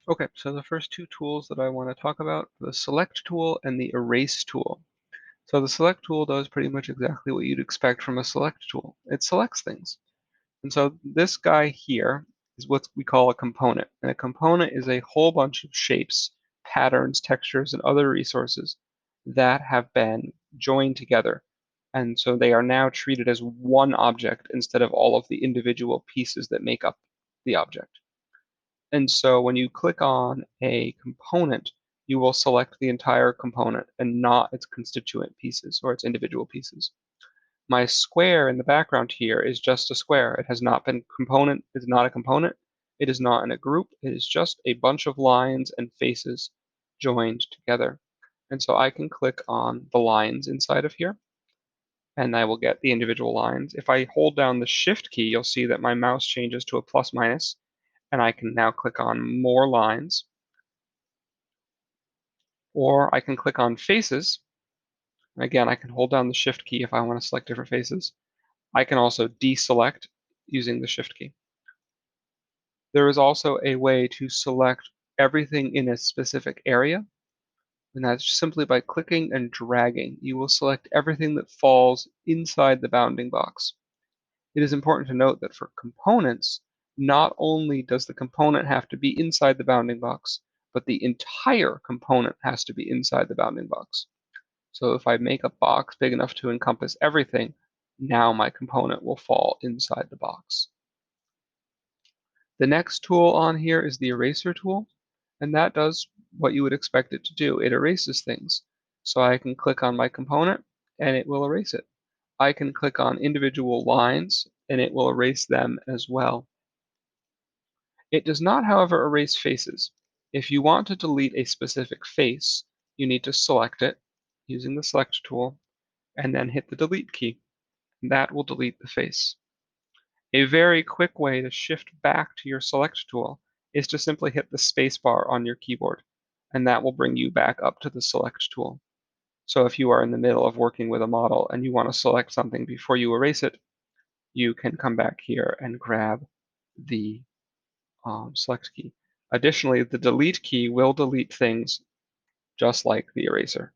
Okay, so the first two tools that I want to talk about, the select tool and the erase tool. So the select tool does pretty much exactly what you'd expect from a select tool. It selects things. And so this guy here is what we call a component. And a component is a whole bunch of shapes, patterns, textures, and other resources that have been joined together. And so they are now treated as one object instead of all of the individual pieces that make up the object. And so when you click on a component, you will select the entire component and not its constituent pieces or its individual pieces. My square in the background here is just a square. It has not been component, it's not a component. It is not in a group. It is just a bunch of lines and faces joined together. And so I can click on the lines inside of here and I will get the individual lines. If I hold down the shift key, you'll see that my mouse changes to a plus minus and I can now click on more lines, or I can click on faces. Again, I can hold down the shift key if I want to select different faces. I can also deselect using the shift key. There is also a way to select everything in a specific area, and that's simply by clicking and dragging. You will select everything that falls inside the bounding box. It is important to note that for components, not only does the component have to be inside the bounding box, but the entire component has to be inside the bounding box. So if I make a box big enough to encompass everything, now my component will fall inside the box. The next tool on here is the eraser tool, and that does what you would expect it to do. It erases things. So I can click on my component and it will erase it. I can click on individual lines and it will erase them as well. It does not, however, erase faces. If you want to delete a specific face, you need to select it using the select tool and then hit the delete key. That will delete the face. A very quick way to shift back to your select tool is to simply hit the space bar on your keyboard, and that will bring you back up to the select tool. So if you are in the middle of working with a model and you want to select something before you erase it, you can come back here and grab the select key. Additionally, the delete key will delete things just like the eraser.